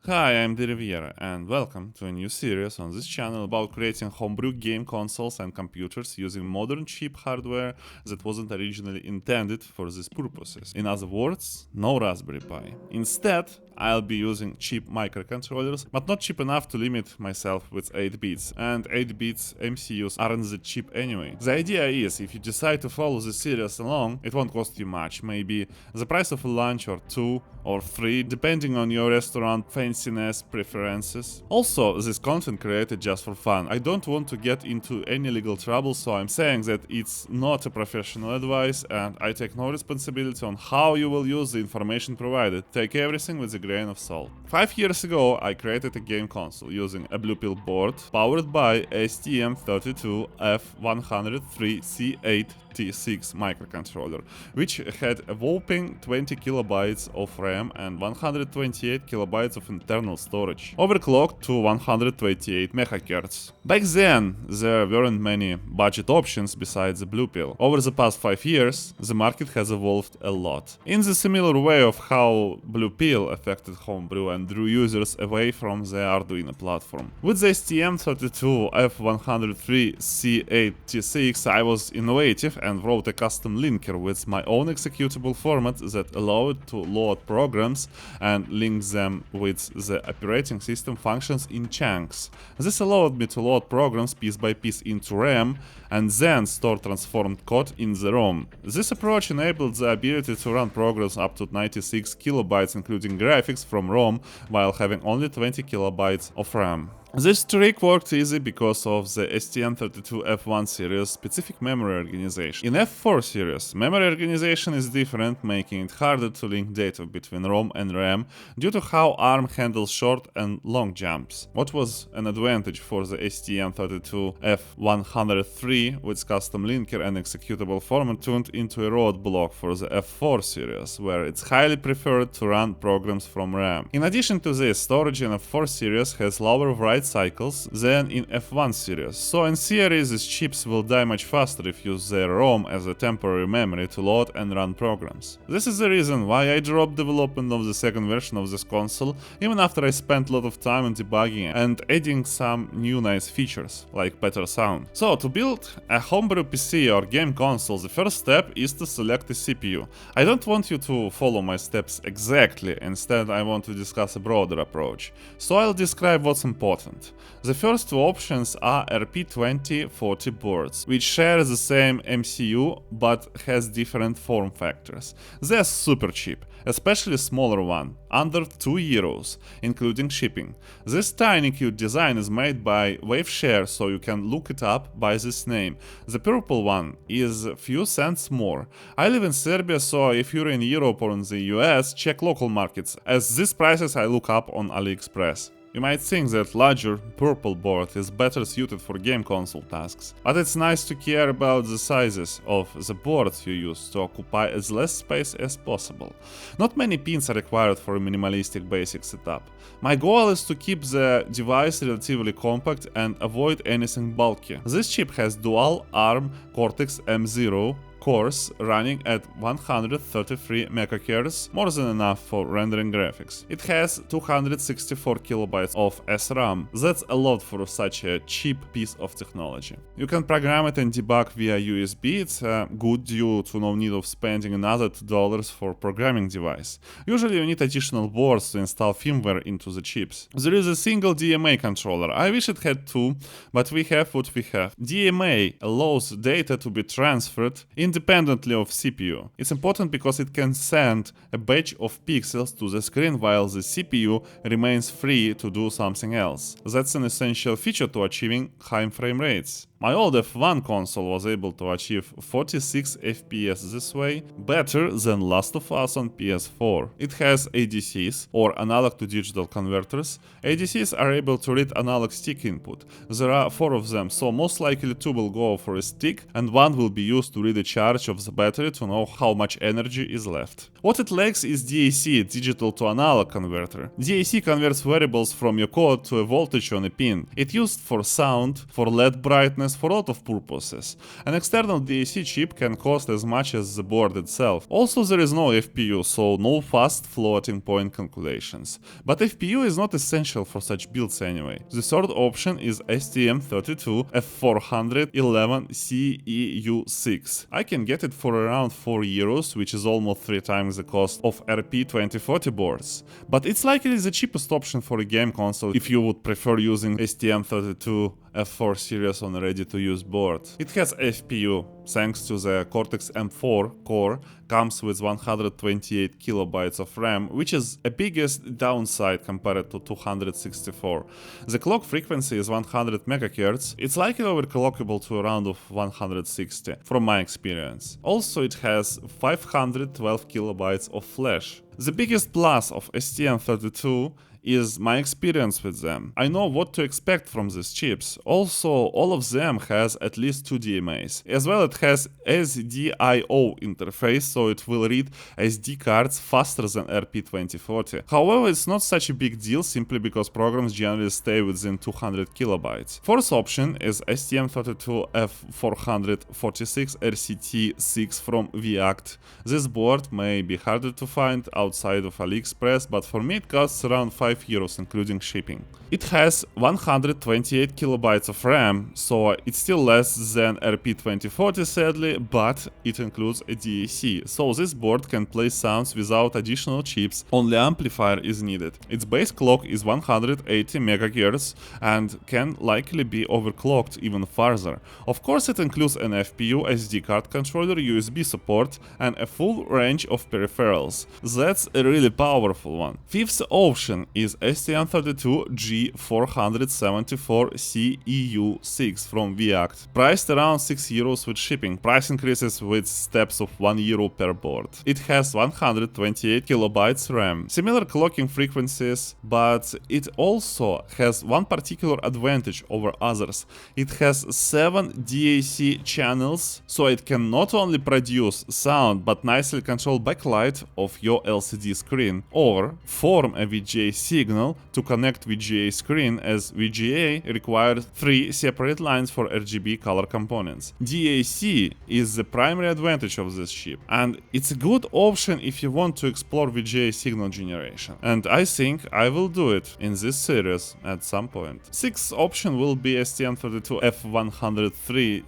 Hi, I'm Deriv'era, and welcome to a new series on this channel about creating homebrew game consoles and computers using modern cheap hardware that wasn't originally intended for these purposes. In other words, no Raspberry Pi. Instead, I'll be using cheap microcontrollers, but not cheap enough to limit myself with 8 bits, and 8 bits MCUs aren't that cheap anyway. The idea is, if you decide to follow the series along, it won't cost you much, maybe the price of a lunch or 2 or 3, depending on your restaurant fanciness preferences. Also, this content created just for fun. I don't want to get into any legal trouble, so I'm saying that it's not a professional advice and I take no responsibility on how you will use the information provided. Take everything with a grain of salt. 5 years ago, I created a game console using a Blue Pill board powered by STM32F103C8T6 microcontroller, which had a whopping 20 kilobytes of RAM and 128 kilobytes of internal storage, overclocked to 128 MHz. Back then, there weren't many budget options besides the Blue Pill. Over the past 5 years, the market has evolved a lot, in the similar way of how Blue Pill affected homebrew and drew users away from the Arduino platform. With the STM32F103C8T6, I was innovative and wrote a custom linker with my own executable format that allowed to load programs and link them with the operating system functions in chunks. This allowed me to load programs piece by piece into RAM and then store transformed code in the ROM. This approach enabled the ability to run programs up to 96 kilobytes including graphics from ROM while having only 20 kilobytes of RAM. This trick worked easy because of the STM32F1 series specific memory organization. In F4 series, memory organization is different, making it harder to link data between ROM and RAM due to how ARM handles short and long jumps. What was an advantage for the STM32F103 with custom linker and executable format turned into a roadblock for the F4 series, where it's highly preferred to run programs from RAM. In addition to this, storage in F4 series has lower write cycles than in F1 series, so in theory these chips will die much faster if you use their ROM as a temporary memory to load and run programs. This is the reason why I dropped development of the second version of this console, even after I spent a lot of time on debugging and adding some new nice features, like better sound. So to build a homebrew PC or game console, the first step is to select a CPU. I don't want you to follow my steps exactly, instead I want to discuss a broader approach, so I'll describe what's important. The first two options are RP2040 boards, which share the same MCU but has different form factors. They're super cheap, especially smaller one, under 2 euros, including shipping. This tiny cute design is made by Waveshare, so you can look it up by this name. The purple one is a few cents more. I live in Serbia, so if you're in Europe or in the US, check local markets, as these prices I look up on AliExpress. You might think that larger purple board is better suited for game console tasks, but it's nice to care about the sizes of the boards you use to occupy as less space as possible. Not many pins are required for a minimalistic basic setup. My goal is to keep the device relatively compact and avoid anything bulky. This chip has dual ARM Cortex M0 cores running at 133 MHz, more than enough for rendering graphics. It has 264 kilobytes of SRAM. That's a lot for such a cheap piece of technology. You can program it and debug via USB. It's good due to no need of spending another $2 for programming device. Usually you need additional boards to install firmware into the chips. There is a single DMA controller. I wish it had two, but we have what we have. DMA allows data to be transferred independently of CPU. It's important because it can send a batch of pixels to the screen while the CPU remains free to do something else. That's an essential feature to achieving high frame rates. My old F1 console was able to achieve 46 FPS this way, better than Last of Us on PS4. It has ADCs, or analog to digital converters. ADCs are able to read analog stick input. There are 4 of them, so most likely 2 will go for a stick and 1 will be used to read the charge of the battery to know how much energy is left. What it lacks is DAC, digital to analog converter. DAC converts variables from your code to a voltage on a pin. It's used for sound, for LED brightness, for a lot of purposes. An external DAC chip can cost as much as the board itself. Also, there is no FPU, so no fast floating point calculations. But FPU is not essential for such builds anyway. The third option is STM32F411CEU6. I can get it for around €4, which is almost 3 times the cost of RP2040 boards. But it's likely the cheapest option for a game console if you would prefer using STM32F4 series on a ready-to-use board. It has FPU, thanks to the Cortex M4 core, comes with 128 kilobytes of RAM, which is a biggest downside compared to 264. The clock frequency is 100 MHz. It's likely overclockable to around of 160, from my experience. Also, it has 512 kilobytes of flash. The biggest plus of STM32 is my experience with them. I know what to expect from these chips. Also, all of them has at least 2 DMAs. As well, it has SDIO interface, so it will read SD cards faster than RP2040. However, it's not such a big deal simply because programs generally stay within 200 kilobytes. Fourth option is STM32F446 RCT6 from VACT. This board may be harder to find outside of AliExpress, but for me it costs around €5, including shipping. It has 128 kilobytes of RAM, so it's still less than RP2040 sadly, but it includes a DAC, so this board can play sounds without additional chips, only amplifier is needed. Its base clock is 180 MHz and can likely be overclocked even further. Of course, it includes an FPU, SD card controller, USB support, and a full range of peripherals. That's a really powerful one. Fifth option is STM32G474CEU6 from VACT, priced around €6 with shipping. Price increases with steps of €1 per board. It has 128 kilobytes RAM, similar clocking frequencies, but it also has one particular advantage over others. It has 7 DAC channels, so it can not only produce sound but nicely control backlight of your LCD screen, or form a VGA signal to connect VGA screen, as VGA requires 3 separate lines for RGB color components. DAC is the primary advantage of this chip, and it's a good option if you want to explore VGA signal generation. And I think I will do it in this series at some point. Sixth option will be STM32F103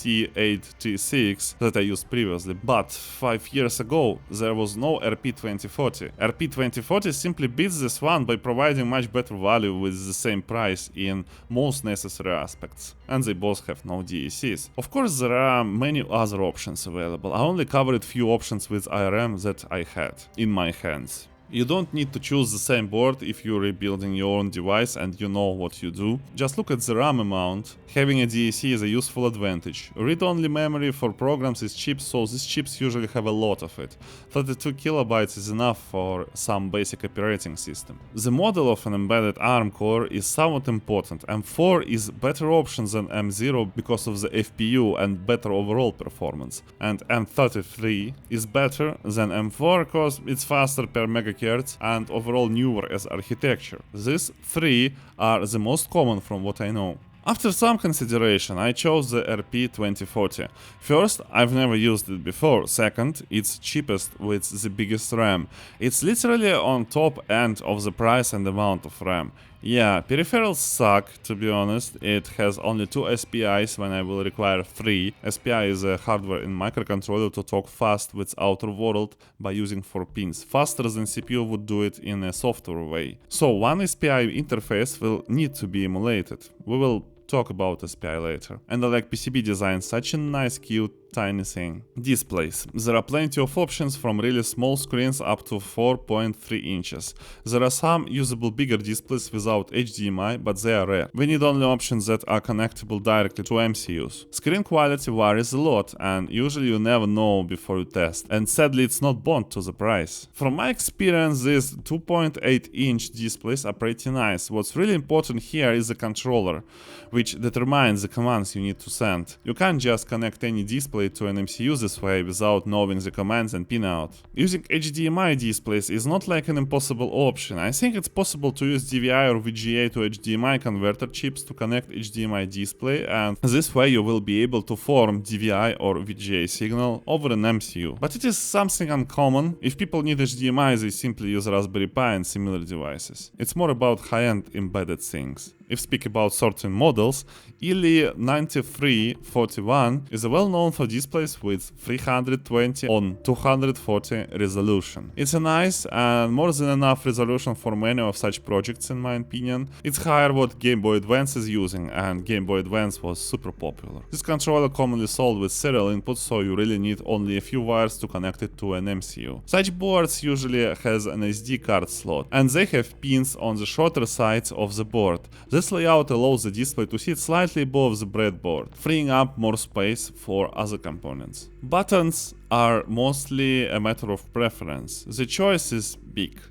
C8T6 that I used previously, but 5 years ago there was no RP2040. RP2040 simply beats this one by providing much better value with the same price in most necessary aspects, and they both have no DACs. Of course, there are many other options available. I only covered few options with IRM that I had in my hands. You don't need to choose the same board if you're rebuilding your own device and you know what you do. Just look at the RAM amount. Having a DAC is a useful advantage. Read-only memory for programs is cheap, so these chips usually have a lot of it. 32 kilobytes is enough for some basic operating system. The model of an embedded ARM core is somewhat important. M4 is better option than M0 because of the FPU and better overall performance. And M33 is better than M4 because it's faster per megahertz and overall newer as architecture. These 3 are the most common from what I know. After some consideration, I chose the RP2040. First, I've never used it before. Second, it's cheapest with the biggest RAM. It's literally on top end of the price and amount of RAM. Yeah, peripherals suck, to be honest. It has only 2 SPIs when I will require 3. SPI is a hardware in microcontroller to talk fast with outer world by using 4 pins, faster than CPU would do it in a software way. So one SPI interface will need to be emulated. We will talk about SPI later. And I like PCB design, such a nice, cute, tiny thing. Displays. There are plenty of options from really small screens up to 4.3 inches. There are some usable bigger displays without HDMI, but they are rare. We need only options that are connectable directly to MCUs. Screen quality varies a lot, and usually you never know before you test. And sadly, it's not bound to the price. From my experience, these 2.8-inch displays are pretty nice. What's really important here is the controller, which determines the commands you need to send. You can't just connect any display display to an MCU this way without knowing the commands and pinout. Using HDMI displays is not like an impossible option. I think it's possible to use DVI or VGA to HDMI converter chips to connect HDMI display, and this way you will be able to form DVI or VGA signal over an MCU. But it is something uncommon. If people need HDMI, they simply use Raspberry Pi and similar devices. It's more about high-end embedded things. If speak about certain models, ELI9341 is well known for displays with 320 on 240 resolution. It's a nice and more than enough resolution for many of such projects in my opinion. It's higher what Game Boy Advance is using, and Game Boy Advance was super popular. This controller commonly sold with serial input, so you really need only a few wires to connect it to an MCU. Such boards usually has an SD card slot, and they have pins on the shorter sides of the board. This layout allows the display to sit slightly above the breadboard, freeing up more space for other components. Buttons are mostly a matter of preference. The choice is big.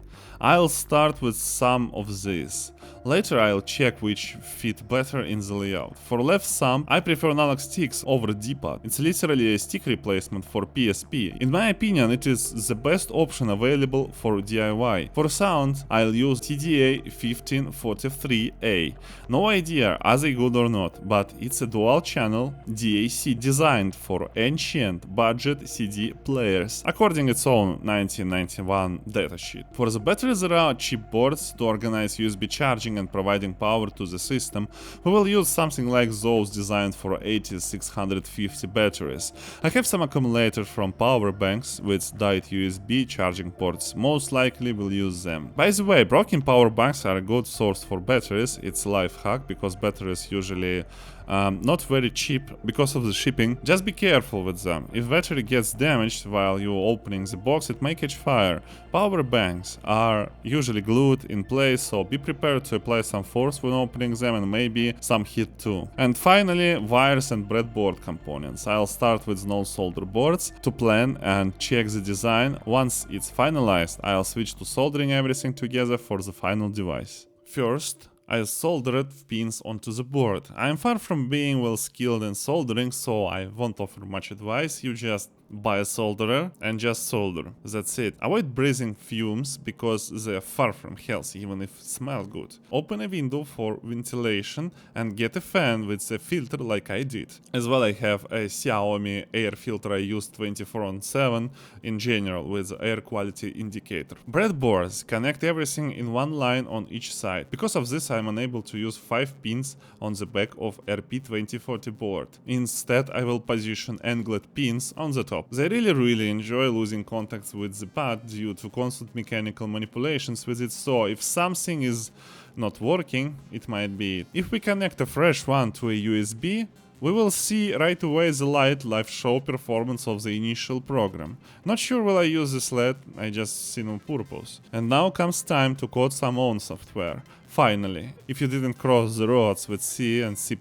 I'll start with some of these. Later I'll check which fit better in the layout. For left thumb, I prefer analog sticks over D-pad. It's literally a stick replacement for PSP. In my opinion, it is the best option available for DIY. For sound, I'll use TDA1543A. No idea are they good or not, but it's a dual channel DAC designed for ancient budget CD players, according its own 1991 datasheet. For the batteries, there are chipboards to organize USB charging and providing power to the system. We will use something like those designed for 8650 batteries. I have some accumulators from power banks with diode USB charging ports. Most likely will use them. By the way, broken power banks are a good source for batteries. It's a life hack because batteries usually not very cheap because of the shipping. Just be careful with them. If battery gets damaged while you're opening the box, it may catch fire. Power banks are usually glued in place, so be prepared to apply some force when opening them and maybe some heat too. And finally, wires and breadboard components. I'll start with non-solder boards to plan and check the design. Once it's finalized, I'll switch to soldering everything together for the final device. First, I soldered pins onto the board. I am far from being well skilled in soldering, so I won't offer much advice. You just buy a solderer and just solder. That's it. Avoid breathing fumes because they are far from healthy, even if it smells good. Open a window for ventilation and get a fan with a filter like I did. As well, I have a Xiaomi air filter I use 24/7 in general with air quality indicator. Breadboards connect everything in one line on each side. Because of this, I am unable to use 5 pins on the back of RP2040 board. Instead, I will position angled pins on the top. They really enjoy losing contacts with the pad due to constant mechanical manipulations with it, so if something is not working, it might be it. If we connect a fresh one to a USB, we will see right away the live show performance of the initial program. Not sure will I use this LED, I just seen on purpose. And now comes time to code some own software. Finally, if you didn't cross the roads with C and C++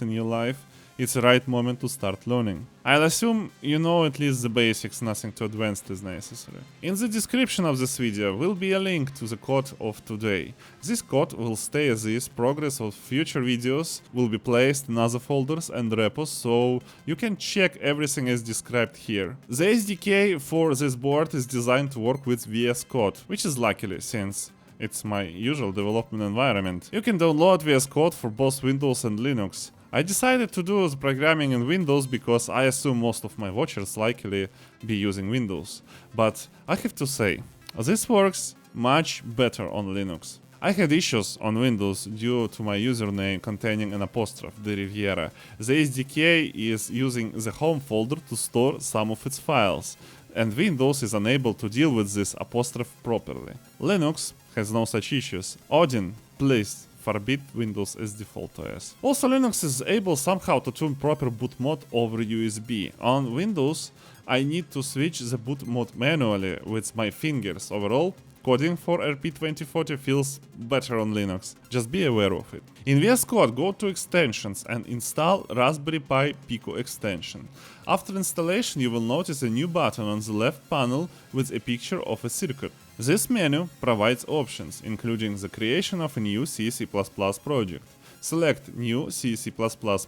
in your life, it's the right moment to start learning. I'll assume you know at least the basics, nothing too advanced is necessary. In the description of this video will be a link to the code of today. This code will stay as is, progress of future videos will be placed in other folders and repos, so you can check everything as described here. The SDK for this board is designed to work with VS Code, which is luckily since it's my usual development environment. You can download VS Code for both Windows and Linux. I decided to do the programming in Windows because I assume most of my watchers likely be using Windows. But I have to say, this works much better on Linux. I had issues on Windows due to my username containing an apostrophe, Deriv'era. The SDK is using the home folder to store some of its files, and Windows is unable to deal with this apostrophe properly. Linux has no such issues. Odin, please forbid Windows as default OS. Also, Linux is able somehow to tune proper boot mode over USB. On Windows, I need to switch the boot mode manually with my fingers. Overall, coding for RP2040 feels better on Linux. Just be aware of it. In VS Code, go to Extensions and install Raspberry Pi Pico extension. After installation, you will notice a new button on the left panel with a picture of a circuit. This menu provides options, including the creation of a new C++ project. Select New C++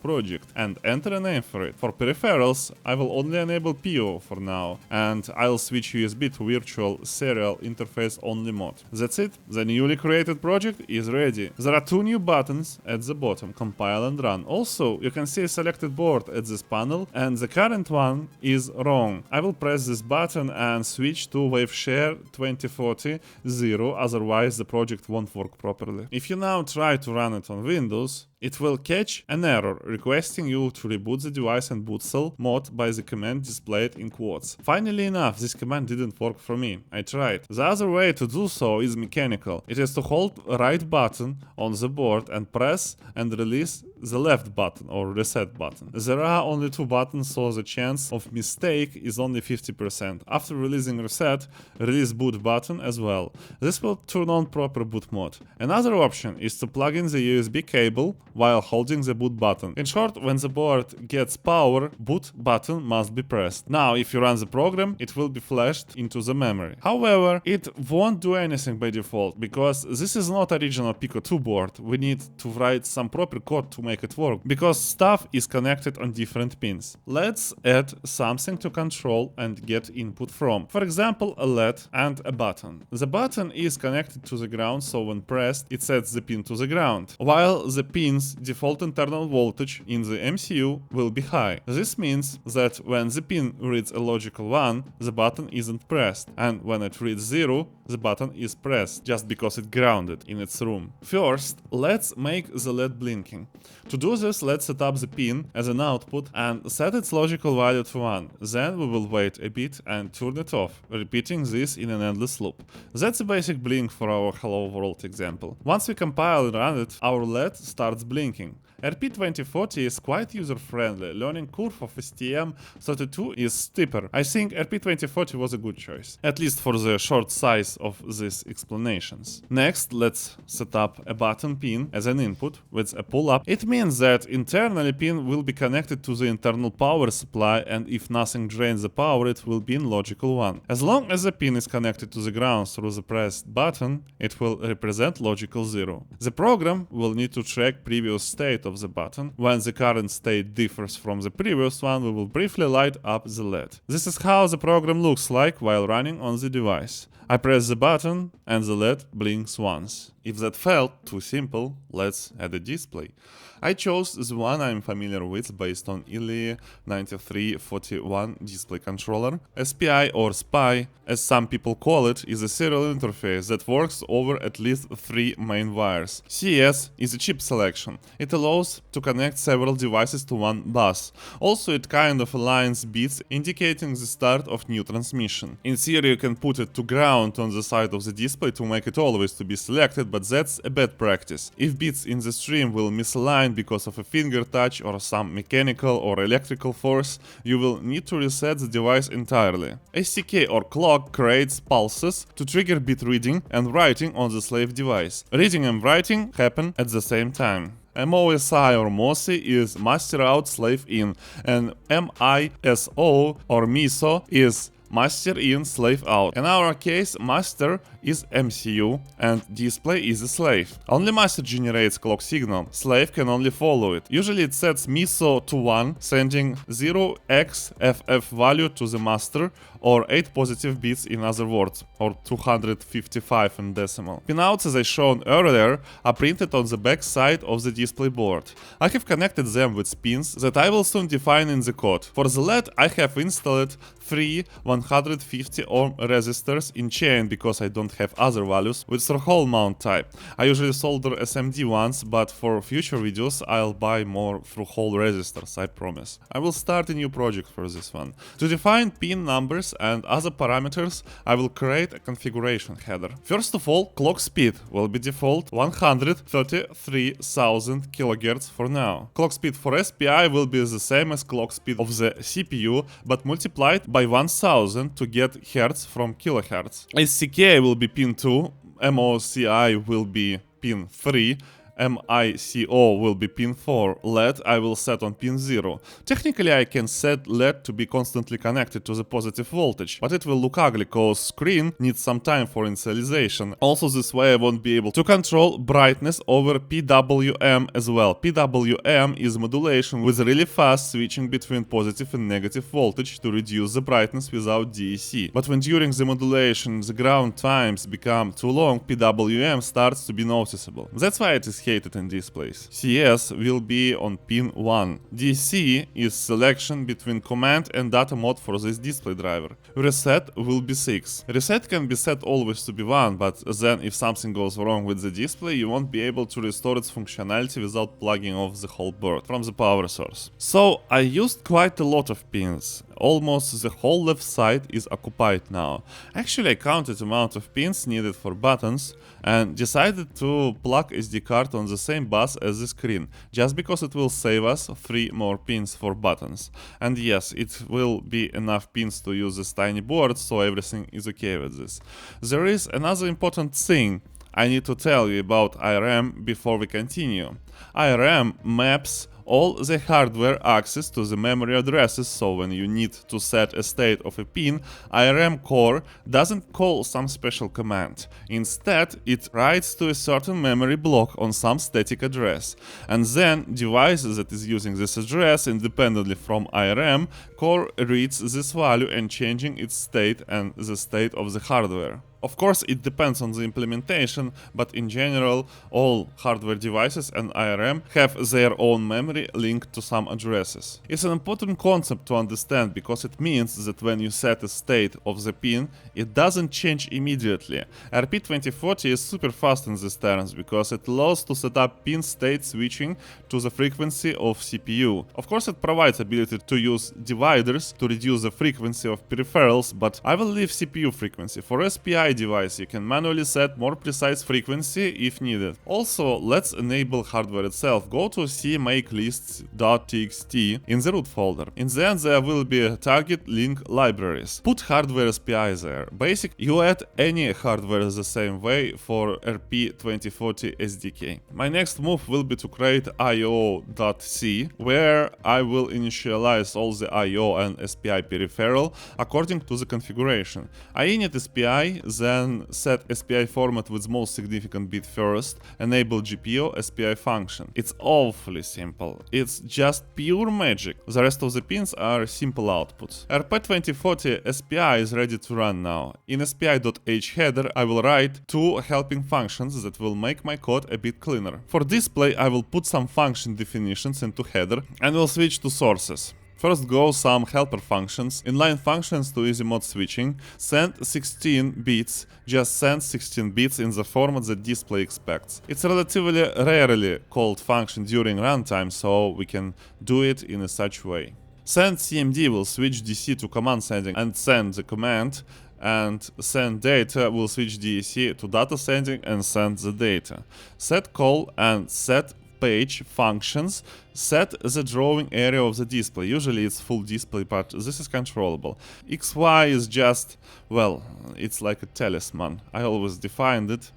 project and enter a name for it. For peripherals, I will only enable PO for now, and I'll switch USB to virtual serial interface only mode. That's it. The newly created project is ready. There are two new buttons at the bottom, compile and run. Also, you can see a selected board at this panel, and the current one is wrong. I will press this button and switch to WaveShare 2040 0, otherwise the project won't work properly. If you now try to run it on Windows, it will catch an error requesting you to reboot the device and boot cell mode by the command displayed in quotes. Funnily enough, this command didn't work for me. I tried. The other way to do so is mechanical. It is to hold right button on the board and press and release the left button or reset button. There are only two buttons, so the chance of mistake is only 50%. After releasing reset, release boot button as well. This will turn on proper boot mode. Another option is to plug in the USB cable while holding the boot button. In short, when the board gets power, boot button must be pressed. Now, if you run the program, it will be flashed into the memory. However, it won't do anything by default, because this is not original Pico 2 board. We need to write some proper code to make it work, because stuff is connected on different pins. Let's add something to control and get input from. For example, a LED and a button. The button is connected to the ground, so when pressed, it sets the pin to the ground, while the pin's default internal voltage in the MCU will be high. This means that when the pin reads a logical 1, the button isn't pressed, and when it reads 0, the button is pressed, just because it's grounded in its room. First, let's make the LED blinking. To do this, let's set up the pin as an output and set its logical value to 1. Then we will wait a bit and turn it off, repeating this in an endless loop. That's a basic blink for our Hello World example. Once we compile and run it, our LED starts blinking. RP2040 is quite user-friendly. Learning curve of STM32 is steeper. I think RP2040 was a good choice, at least for the short size of these explanations. Next, let's set up a button pin as an input with a pull-up. It means that internally pin will be connected to the internal power supply, and if nothing drains the power, it will be in logical 1. As long as the pin is connected to the ground through the pressed button, it will represent logical 0. The program will need to track previous state of the button. When the current state differs from the previous one, we will briefly light up the LED. This is how the program looks like while running on the device. I press the button and the LED blinks once. If that felt too simple, let's add a display. I chose the one I'm familiar with based on ILE 9341 display controller. SPI or SPI, as some people call it, is a serial interface that works over at least 3 main wires. CS is a chip selection. It allows to connect several devices to one bus. Also, it kind of aligns bits, indicating the start of new transmission. In theory, you can put it to ground on the side of the display to make it always to be selected, but that's a bad practice. If bits in the stream will misalign because of a finger touch or some mechanical or electrical force, you will need to reset the device entirely. STK or clock creates pulses to trigger bit reading and writing on the slave device. Reading and writing happen at the same time. MOSI or MOSI is master out slave in, and MISO or MISO is master in slave out. In our case, master is MCU and display is a slave. Only master generates clock signal. Slave can only follow it. Usually it sets MISO to 1, sending 0xFF value to the master, or 8 positive bits in other words, or 255 in decimal. Pinouts, as I shown earlier, are printed on the back side of the display board. I have connected them with pins that I will soon define in the code. For the LED, I have installed 3 150 ohm resistors in chain because I don't have other values with through-hole mount type. I usually solder SMD ones, but for future videos I'll buy more through-hole resistors, I promise. I will start a new project for this one. To define pin numbers and other parameters, I will create a configuration header. First of all, clock speed will be default 133,000 kHz for now. Clock speed for SPI will be the same as clock speed of the CPU, but multiplied by 1000 to get hertz from kilohertz. SCK will be pin 2, MOSI will be pin 3, MICO will be pin 4, LED I will set on pin 0. Technically I can set LED to be constantly connected to the positive voltage, but it will look ugly cause screen needs some time for initialization. Also this way I won't be able to control brightness over PWM as well. PWM is modulation with really fast switching between positive and negative voltage to reduce the brightness without DAC. But when during the modulation the ground times become too long, PWM starts to be noticeable. That's why it is hated in displays. CS will be on pin 1. DC is selection between command and data mode for this display driver. Reset will be 6. Reset can be set always to be 1, but then if something goes wrong with the display, you won't be able to restore its functionality without plugging off the whole board from the power source. So I used quite a lot of pins. Almost the whole left side is occupied now. Actually I counted the amount of pins needed for buttons and decided to plug SD card on the same bus as the screen, just because it will save us 3 more pins for buttons. And yes, it will be enough pins to use this tiny board, so everything is okay with this. There is another important thing I need to tell you about IRM before we continue. IRM maps all the hardware access to the memory addresses, so when you need to set a state of a pin, IRM core doesn't call some special command. Instead, it writes to a certain memory block on some static address, and then device that is using this address independently from IRM core reads this value and changing its state and the state of the hardware. Of course, it depends on the implementation, but in general, all hardware devices and IRM have their own memory linked to some addresses. It's an important concept to understand because it means that when you set a state of the pin, it doesn't change immediately. RP2040 is super fast in these terms because it allows to set up pin state switching to the frequency of CPU. Of course, it provides ability to use dividers to reduce the frequency of peripherals, but I will leave CPU frequency. For SPI device, you can manually set more precise frequency if needed. Also, let's enable hardware itself. Go to cmakelist.txt in the root folder. In the end, there will be target link libraries. Put hardware SPI there. Basic, you add any hardware the same way for RP2040 SDK. My next move will be to create IO.c, where I will initialize all the IO and SPI peripheral according to the configuration. I init SPI, then set SPI format with most significant bit first, enable GPIO SPI function. It's awfully simple. It's just pure magic. The rest of the pins are simple outputs. RP2040 SPI is ready to run now. In SPI.h header, I will write 2 helping functions that will make my code a bit cleaner. For display, I will put some function definitions into header and will switch to sources. First go some helper functions, inline functions to easy mode switching, send 16 bits, just send 16 bits in the format that display expects. It's a relatively rarely called function during runtime, so we can do it in a such way. Send CMD will switch DC to command sending and send the command, and send data will switch DAC to data sending and send the data. Set call and set page functions set the drawing area of the display. Usually it's full display, but this is controllable. XY is just, well, it's like a talisman. I always defined it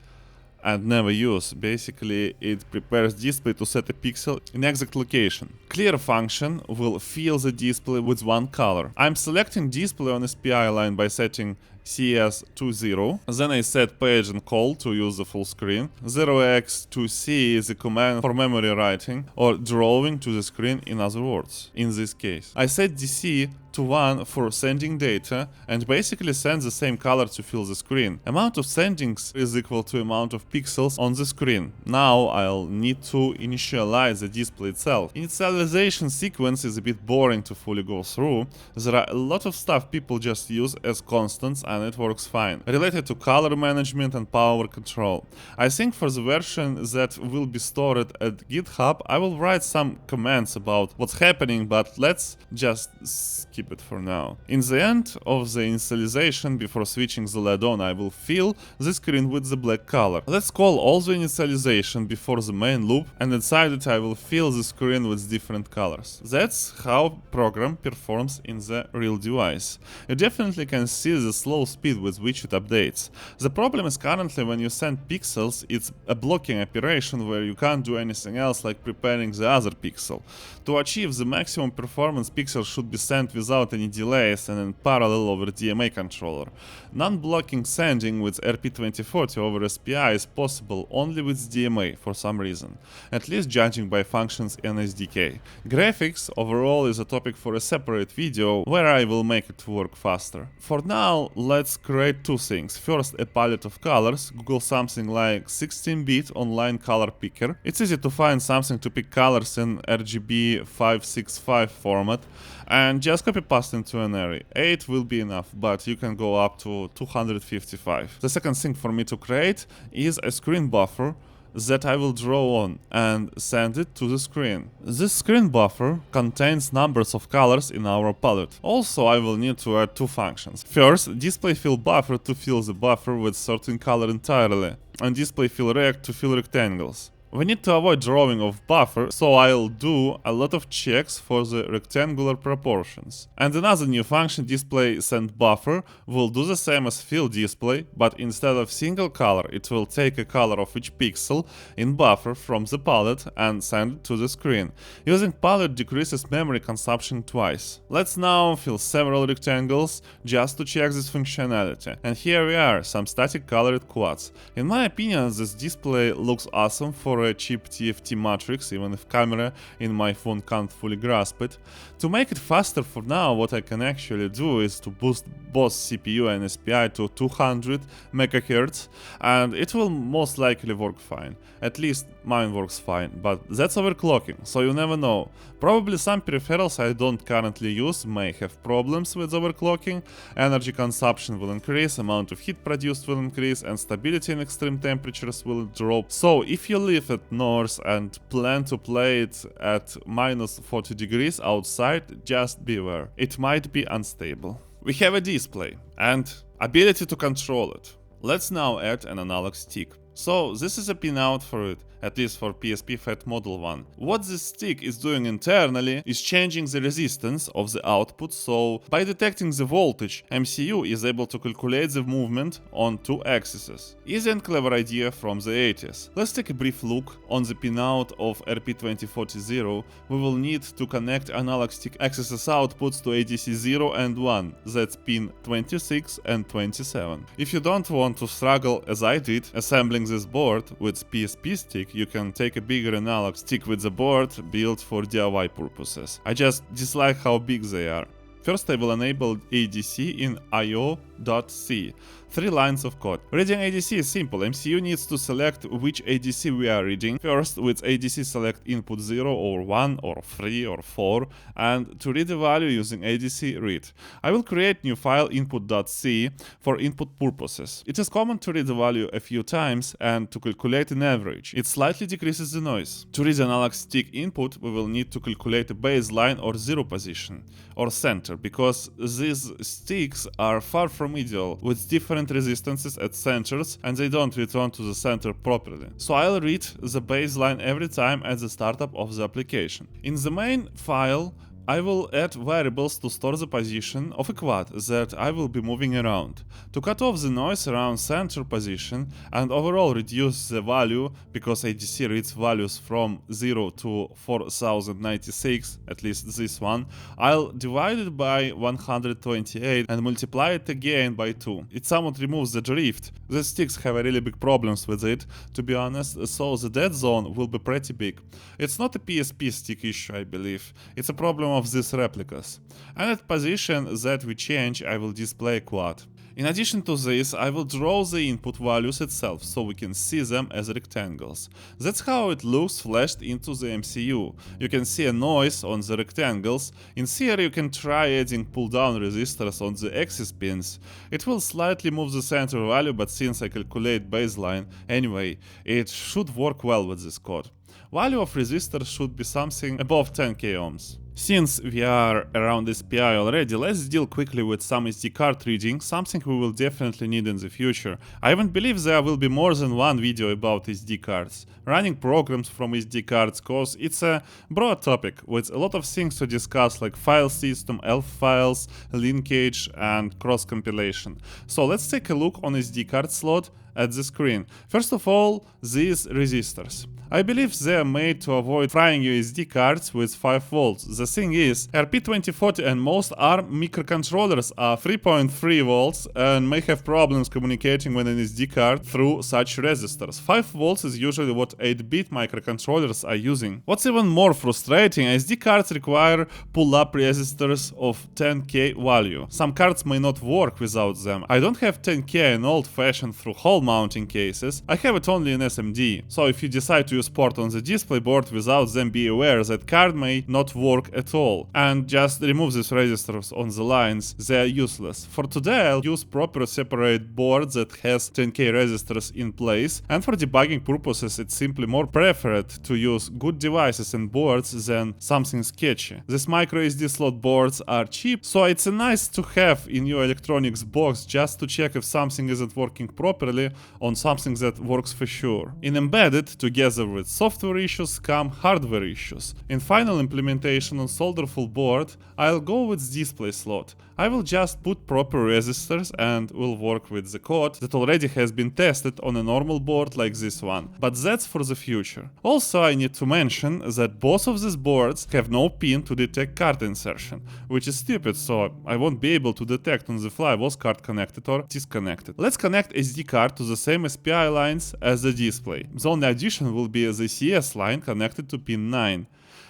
and never use. Basically, it prepares display to set a pixel in exact location. Clear function will fill the display with one color. I'm selecting display on SPI line by setting CS20. Then I set page and call to use the full screen. 0x2c is a command for memory writing or drawing to the screen, in other words, in this case. I set DC to 1 for sending data and basically send the same color to fill the screen. Amount of sendings is equal to amount of pixels on the screen. Now I'll need to initialize the display itself. Initialization sequence is a bit boring to fully go through. There are a lot of stuff people just use as constants and it works fine, related to color management and power control. I think for the version that will be stored at GitHub, I will write some comments about what's happening, but let's just skip keep it for now. In the end of the initialization, before switching the LED on, I will fill the screen with the black color. Let's call all the initialization before the main loop, and inside it I will fill the screen with different colors. That's how program performs in the real device. You definitely can see the slow speed with which it updates. The problem is currently when you send pixels, it's a blocking operation where you can't do anything else like preparing the other pixel. To achieve the maximum performance, pixels should be sent without any delays and in parallel over DMA controller. Non-blocking sending with RP2040 over SPI is possible only with DMA for some reason, at least judging by functions and SDK. Graphics overall is a topic for a separate video where I will make it work faster. For now, let's create two things. First, a palette of colors. Google something like 16-bit online color picker. It's easy to find something to pick colors in RGB 565 format and just copy paste into an array. 8 will be enough, but you can go up to 255. The second thing for me to create is a screen buffer that I will draw on and send it to the screen. This screen buffer contains numbers of colors in our palette. Also, I will need to add two functions. First, display fill buffer to fill the buffer with certain color entirely, and display fill rect to fill rectangles. We need to avoid drawing of buffer, so I'll do a lot of checks for the rectangular proportions. And another new function, display send buffer, will do the same as fill display, but instead of single color, it will take a color of each pixel in buffer from the palette and send it to the screen. Using palette decreases memory consumption twice. Let's now fill several rectangles just to check this functionality. And here we are, some static colored quads. In my opinion, this display looks awesome for a cheap TFT matrix, even if camera in my phone can't fully grasp it. To make it faster for now, what I can actually do is to boost both CPU and SPI to 200 MHz, and it will most likely work fine. At least mine works fine, but that's overclocking, so you never know. Probably some peripherals I don't currently use may have problems with overclocking. Energy consumption will increase, amount of heat produced will increase, and stability in extreme temperatures will drop. So if you live at north and plan to play it at minus 40 degrees outside, just beware. It might be unstable. We have a display and ability to control it. Let's now add an analog stick. So this is a pinout for it, at least for PSP FAT Model 1. What this stick is doing internally is changing the resistance of the output, so by detecting the voltage, MCU is able to calculate the movement on two axes. Easy and clever idea from the 80s. Let's take a brief look on the pinout of RP2040. We will need to connect analog stick axis outputs to ADC 0 and 1, that's pin 26 and 27. If you don't want to struggle as I did assembling this board with PSP stick, you can take a bigger analog stick with the board built for DIY purposes. I just dislike how big they are. First, I will enable ADC in IO.C. 3 lines of code. Reading ADC is simple. MCU needs to select which ADC we are reading. First, with ADC select input 0 or 1 or 3 or 4, and to read the value using ADC read. I will create new file input.c for input purposes. It is common to read the value a few times and to calculate an average. It slightly decreases the noise. To read analog stick input, we will need to calculate a baseline or 0 position or center, because these sticks are far from ideal with different resistances at centers and they don't return to the center properly. So I'll read the baseline every time at the startup of the application. In the main file, I will add variables to store the position of a quad that I will be moving around. To cut off the noise around center position and overall reduce the value, because ADC reads values from 0 to 4096, at least this one, I'll divide it by 128 and multiply it again by 2. It somewhat removes the drift. The sticks have a really big problems with it, to be honest, so the dead zone will be pretty big. It's not a PSP stick issue, I believe. It's a problem of these replicas. And at position that we change, I will display a quad. In addition to this, I will draw the input values itself so we can see them as rectangles. That's how it looks flashed into the MCU. You can see a noise on the rectangles. In theory, you can try adding pull-down resistors on the axis pins. It will slightly move the center value, but since I calculate baseline anyway, it should work well with this code. Value of resistors should be something above 10k ohms. Since we are around SPI already, let's deal quickly with some SD card reading, something we will definitely need in the future. I even believe there will be more than one video about SD cards. Running programs from SD cards, cause it's a broad topic with a lot of things to discuss like file system, ELF files, linkage and cross-compilation. So let's take a look on SD card slot at the screen. First of all, these resistors. I believe they are made to avoid frying USB cards with 5 volts. The thing is, RP2040 and most ARM microcontrollers are 3.3 volts and may have problems communicating with an SD card through such resistors. 5 volts is usually what 8-bit microcontrollers are using. What's even more frustrating, SD cards require pull-up resistors of 10k value. Some cards may not work without them. I don't have 10k in old-fashioned through hole mounting cases, I have it only in SMD. So if you decide to use port on the display board without them, be aware that card may not work at all. And just remove these resistors on the lines, they are useless. For today I'll use proper separate board that has 10k resistors in place, and for debugging purposes it's simply more preferred to use good devices and boards than something sketchy. These micro SD slot boards are cheap, so it's nice to have in your electronics box just to check if something isn't working properly on something that works for sure. In embedded, together with software issues come hardware issues. In final implementation on solderful board, I'll go with display slot. I will just put proper resistors and will work with the code that already has been tested on a normal board like this one. But that's for the future. Also, I need to mention that both of these boards have no pin to detect card insertion, which is stupid, so I won't be able to detect on the fly was card connected or disconnected. Let's connect SD card to the same SPI lines as the display. The only addition will be the CS line connected to pin 9.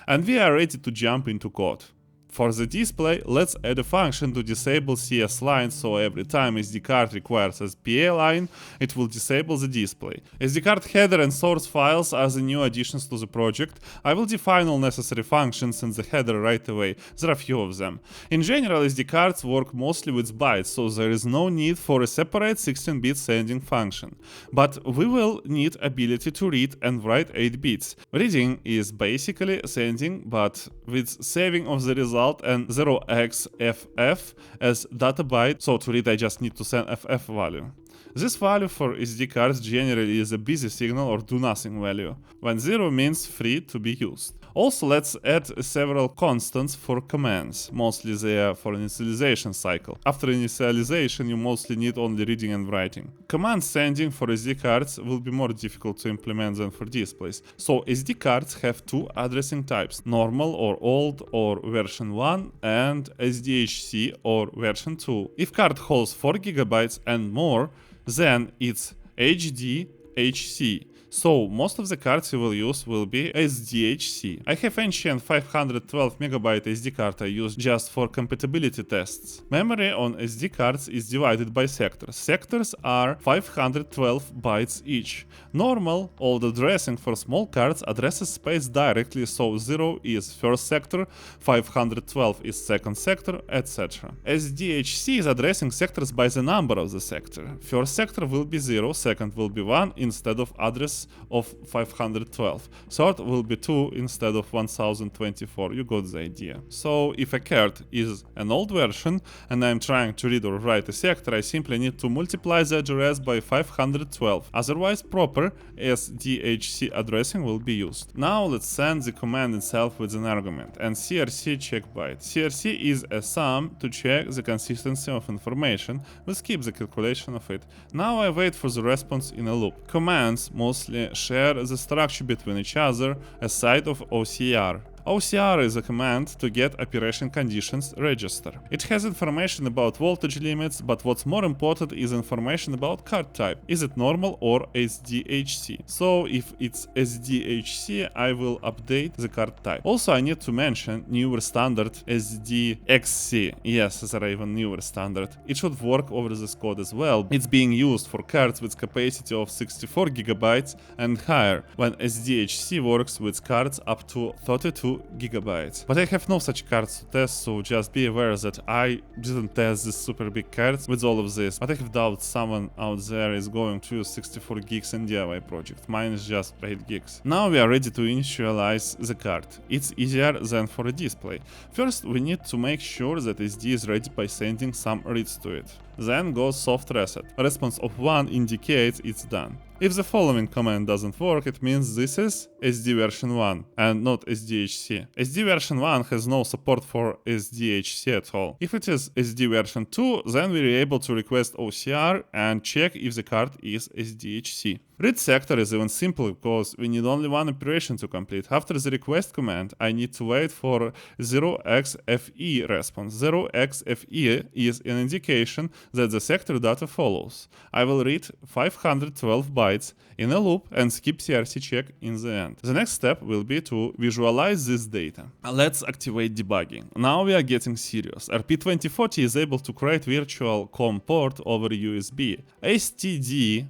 And we are ready to jump into code. For the display, let's add a function to disable CS line, so every time SD card requires a SPA line, it will disable the display. SD card header and source files are the new additions to the project. I will define all necessary functions in the header right away. There are few of them. In general, SD cards work mostly with bytes, so there is no need for a separate 16-bit sending function. But we will need ability to read and write 8 bits. Reading is basically sending, but with saving of the result and 0xFF as data byte, so to read I just need to send FF value. This value for SD cards generally is a busy signal or do nothing value, when 0 means free to be used. Also, let's add several constants for commands, mostly they are for initialization cycle. After initialization you mostly need only reading and writing. Command sending for SD cards will be more difficult to implement than for displays. So SD cards have two addressing types, normal or old or version 1 and SDHC or version 2. If card holds 4 GB and more, then it's HDHC. So most of the cards you will use will be SDHC. I have ancient 512MB SD card I use just for compatibility tests. Memory on SD cards is divided by sectors. Sectors are 512 bytes each. Normal, old addressing for small cards addresses space directly, so 0 is first sector, 512 is second sector, etc. SDHC is addressing sectors by the number of the sector. First sector will be 0, second will be 1 instead of address of 512. Third will be 2 instead of 1024. You got the idea. So if a card is an old version and I'm trying to read or write a sector, I simply need to multiply the address by 512. Otherwise, proper SDHC addressing will be used. Now let's send the command itself with an argument and CRC check byte. CRC is a sum to check the consistency of information. We'll skip the calculation of it. Now I wait for the response in a loop. Commands mostly share the structure between each other aside of OCR. OCR is a command to get operation conditions register. It has information about voltage limits, but what's more important is information about card type. Is it normal or SDHC? So if it's SDHC, I will update the card type. Also, I need to mention newer standard SDXC. Yes, there are even newer standard. It should work over this code as well. It's being used for cards with capacity of 64 GB and higher, when SDHC works with cards up to 32 2 GB. But I have no such cards to test, so just be aware that I didn't test these super big cards with all of this, but I have doubt someone out there is going to use 64 gigs in DIY project. Mine is just 8 gigs. Now we are ready to initialize the card. It's easier than for a display. First, we need to make sure that SD is ready by sending some reads to it. Then go soft reset. A response of 1 indicates it's done. If the following command doesn't work, it means this is SD version 1 and not SDHC. SD version 1 has no support for SDHC at all. If it is SD version 2, then we're able to request OCR and check if the card is SDHC. Read sector is even simpler because we need only one operation to complete. After the request command, I need to wait for 0xFE response. 0xFE is an indication that the sector data follows. I will read 512 bytes in a loop and skip CRC check in the end. The next step will be to visualize this data. Let's activate debugging. Now we are getting serious. RP2040 is able to create virtual COM port over USB. stdio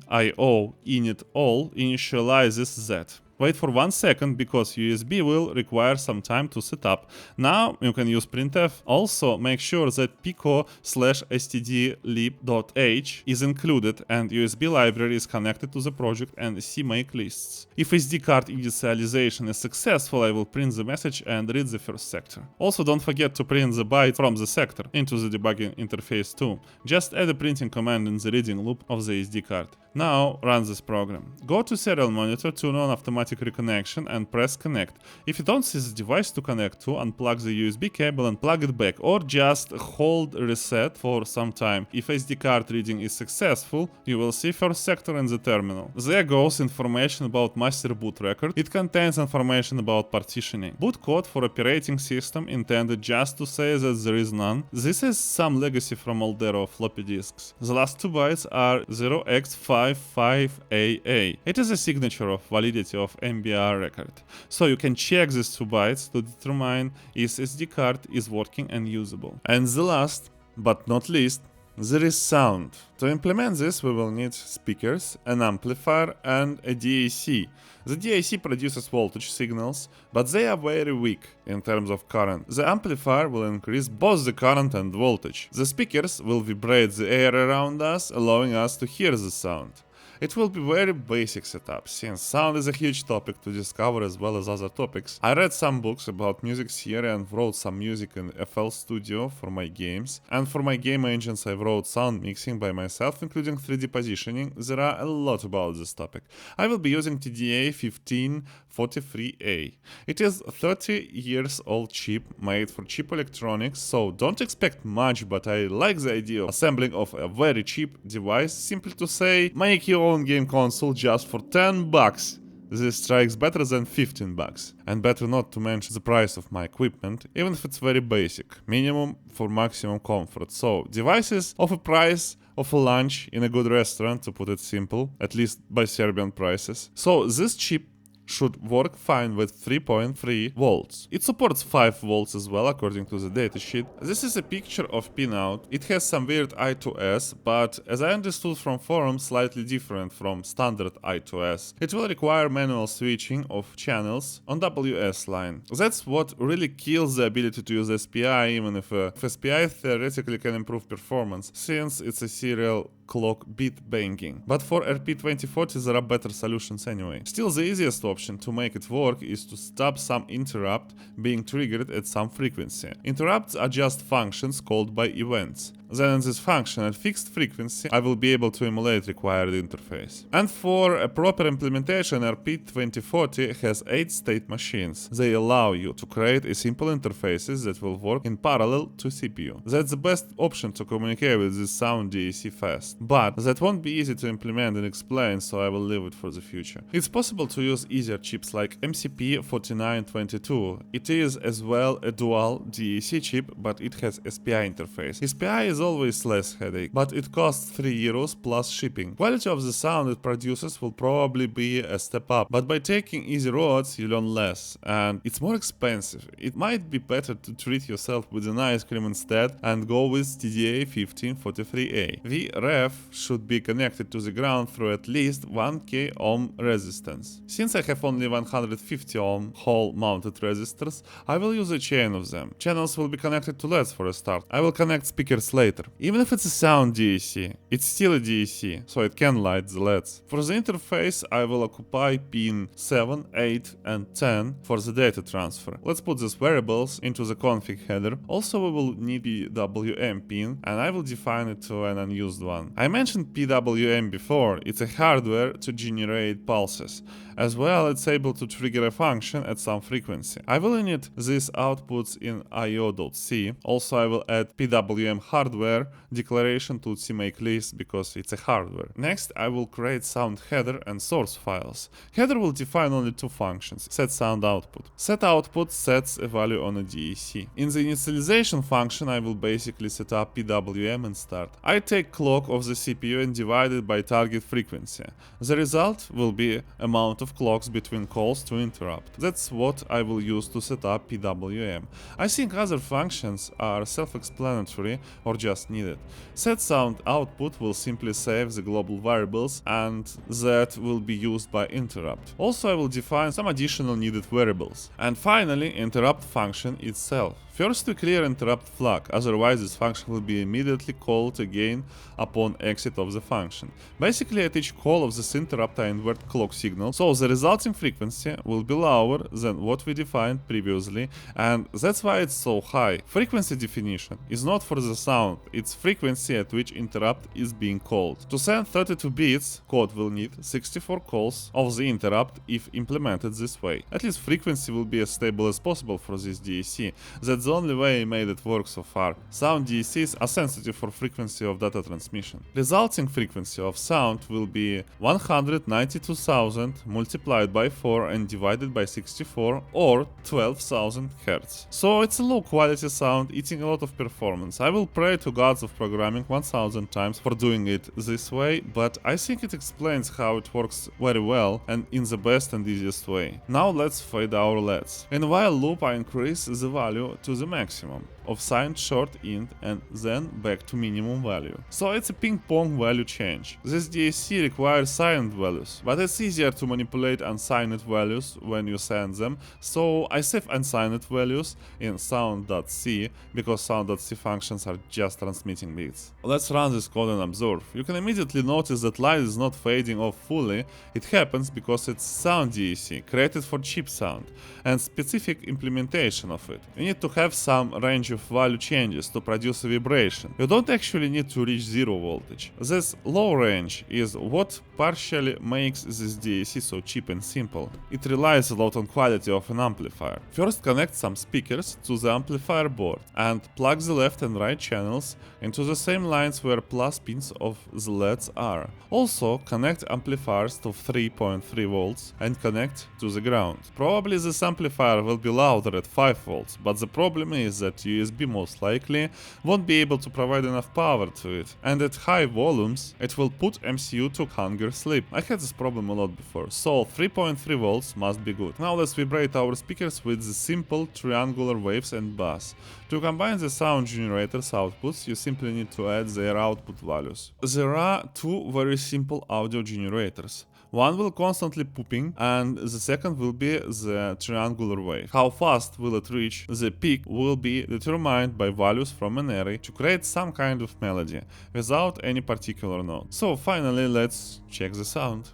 init all initializes that. Wait for 1 second because USB will require some time to set up. Now you can use printf. Also make sure that pico/stdlib.h is included and USB library is connected to the project and CMake lists. If SD card initialization is successful, I will print the message and read the first sector. Also don't forget to print the byte from the sector into the debugging interface too. Just add a printing command in the reading loop of the SD card. Now run this program. Go to serial monitor, turn on automatic reconnection and press connect. If you don't see the device to connect to, unplug the USB cable and plug it back, or just hold reset for some time. If SD card reading is successful, you will see first sector in the terminal. There goes information about master boot record. It contains information about partitioning. Boot code for operating system intended just to say that there is none. This is some legacy from old era of floppy disks. The last 2 bytes are 0x55AA. It is a signature of validity of MBR record. So you can check these 2 bytes to determine if SD card is working and usable. And the last, but not least, there is sound. To implement this, we will need speakers, an amplifier, and a DAC. The DAC produces voltage signals, but they are very weak in terms of current. The amplifier will increase both the current and voltage. The speakers will vibrate the air around us, allowing us to hear the sound. It will be very basic setup, since sound is a huge topic to discover as well as other topics. I read some books about music theory and wrote some music in FL Studio for my games. And for my game engines I wrote sound mixing by myself, including 3D positioning. There are a lot about this topic. I will be using TDA 1543A. It is a 30 years old chip made for cheap electronics, so don't expect much, but I like the idea of assembling of a very cheap device. Simply to say, make your own game console just for $10. This strikes better than $15. And better not to mention the price of my equipment, even if it's very basic, minimum for maximum comfort. So devices of a price of a lunch in a good restaurant, to put it simple, at least by Serbian prices. So this chip should work fine with 3.3 volts. It supports 5 volts as well, according to the datasheet. This is a picture of pinout. It has some weird I2S, but as I understood from forums, slightly different from standard I2S. It will require manual switching of channels on WS line. That's what really kills the ability to use SPI, even if SPI theoretically can improve performance, since it's a serial clock bit banging. But for RP2040 there are better solutions anyway. Still, the easiest option to make it work is to stop some interrupt being triggered at some frequency. Interrupts are just functions called by events. Then in this function at fixed frequency, I will be able to emulate required interface. And for a proper implementation, RP2040 has 8 state machines. They allow you to create a simple interfaces that will work in parallel to CPU. That's the best option to communicate with this sound DAC fast. But that won't be easy to implement and explain, so I will leave it for the future. It's possible to use easier chips like MCP4922. It is as well a dual DAC chip, but it has SPI interface. SPI is is always less headache, but it costs 3 euros plus shipping. Quality of the sound it produces will probably be a step up, but by taking easy roads you learn less, and it's more expensive. It might be better to treat yourself with an ice cream instead and go with TDA 1543A. The ref should be connected to the ground through at least 1k ohm resistance. Since I have only 150 ohm hall mounted resistors, I will use a chain of them. Channels will be connected to LEDs for a start. I will connect speakers later. Even if it's a sound DAC, it's still a DAC, so it can light the LEDs. For the interface, I will occupy pin 7, 8 and 10 for the data transfer. Let's put these variables into the config header. Also, we will need PWM pin, and I will define it to an unused one. I mentioned PWM before. It's a hardware to generate pulses. As well, it's able to trigger a function at some frequency. I will init these outputs in io.c. Also, I will add PWM hardware declaration to CMake list because it's a hardware. Next, I will create sound header and source files. Header will define only two functions: set sound output. Set output sets a value on a DAC. In the initialization function, I will basically set up PWM and start. I take clock of the CPU and divide it by target frequency. The result will be amount of clocks between calls to interrupt. That's what I will use to set up PWM. I think other functions are self-explanatory or just needed. Set sound output will simply save the global variables, and that will be used by interrupt. Also, I will define some additional needed variables. And finally, interrupt function itself. First, we clear interrupt flag, otherwise this function will be immediately called again upon exit of the function. Basically, at each call of this interrupt I invert clock signal, so the resulting frequency will be lower than what we defined previously, and that's why it's so high. Frequency definition is not for the sound, it's frequency at which interrupt is being called. To send 32 bits, code will need 64 calls of the interrupt if implemented this way. At least frequency will be as stable as possible for this DAC. That's the only way I made it work so far. Sound DACs are sensitive for frequency of data transmission. Resulting frequency of sound will be 192,000 multiplied by 4 and divided by 64, or 12,000 Hz. So it's a low quality sound eating a lot of performance. I will pray to gods of programming 1000 times for doing it this way, but I think it explains how it works very well and in the best and easiest way. Now let's fade our LEDs. In while loop I increase the value to the maximum of signed short int and then back to minimum value. So it's a ping-pong value change. This DAC requires signed values, but it's easier to manipulate unsigned values when you send them, so I save unsigned values in sound.c because sound.c functions are just transmitting bits. Let's run this code and observe. You can immediately notice that light is not fading off fully. It happens because it's sound DAC created for cheap sound and specific implementation of it. You need to have some range of value changes to produce a vibration. You don't actually need to reach zero voltage. This low range is what partially makes this DAC so cheap and simple. It relies a lot on quality of an amplifier. First, connect some speakers to the amplifier board and plug the left and right channels into the same lines where plus pins of the LEDs are. Also, connect amplifiers to 3.3 volts and connect to the ground. Probably this amplifier will be louder at 5 volts, but the problem is that USB most likely won't be able to provide enough power to it, and at high volumes it will put MCU to hunger sleep. I had this problem a lot before, so 3.3 volts must be good. Now let's vibrate our speakers with the simple triangular waves and bass. To combine the sound generators outputs, you simply need to add their output values. There are two very simple audio generators. One will constantly pooping and the second will be the triangular wave. How fast will it reach the peak will be determined by values from an array to create some kind of melody without any particular note. So finally let's check the sound.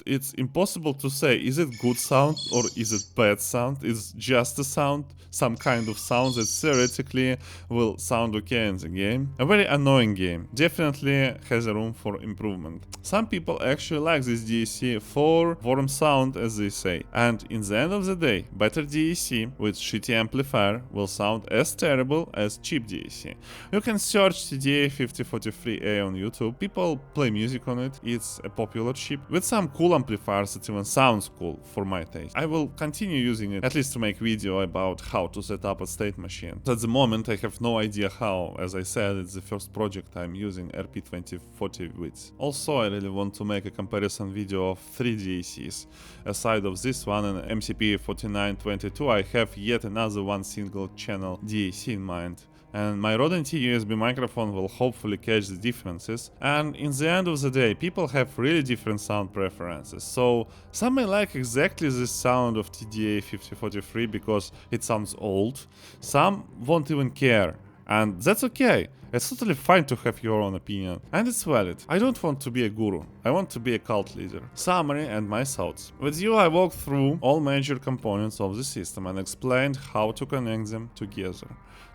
It's impossible to say is it good sound or is it bad sound. It's just a sound, some kind of sound that theoretically will sound okay in the game. A very annoying game, definitely has a room for improvement. Some people actually like this DAC for warm sound, as they say, and in the end of the day, better DAC with shitty amplifier will sound as terrible as cheap DAC. You can search TDA 5043A on YouTube, people play music on it, it's a popular chip with some cool cool amplifiers, it even sounds cool for my taste. I will continue using it, at least to make video about how to set up a state machine. At the moment I have no idea how, as I said, it's the first project I'm using RP2040 with. Also, I really want to make a comparison video of 3 DACs. Aside of this one and MCP4922, I have yet another one single channel DAC in mind. And my Rode NT USB microphone will hopefully catch the differences, and in the end of the day, people have really different sound preferences. So some may like exactly the sound of TDA5043 because it sounds old, some won't even care, and that's okay. It's totally fine to have your own opinion, and it's valid. I don't want to be a guru, I want to be a cult leader. Summary and my thoughts. With you I walked through all major components of the system and explained how to connect them together.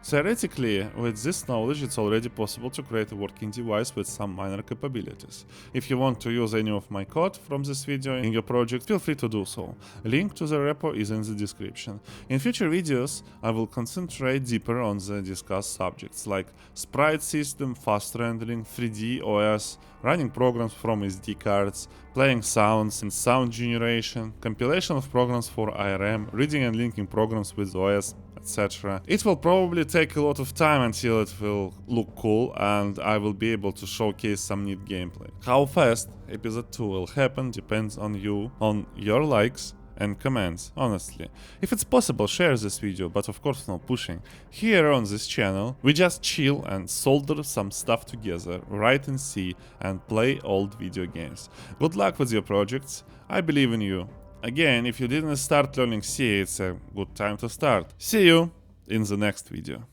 Theoretically, with this knowledge it's already possible to create a working device with some minor capabilities. If you want to use any of my code from this video in your project, feel free to do so. Link to the repo is in the description. In future videos I will concentrate deeper on the discussed subjects like sprite system, fast rendering, 3D OS, running programs from SD cards, playing sounds and sound generation, compilation of programs for IRM, reading and linking programs with OS, etc. It will probably take a lot of time until it will look cool and I will be able to showcase some neat gameplay. How fast episode 2 will happen depends on you, on your likes and comments, honestly. If it's possible, share this video, but of course no pushing. Here on this channel, we just chill and solder some stuff together, write in C and play old video games. Good luck with your projects, I believe in you. Again, if you didn't start learning C, it's a good time to start. See you in the next video.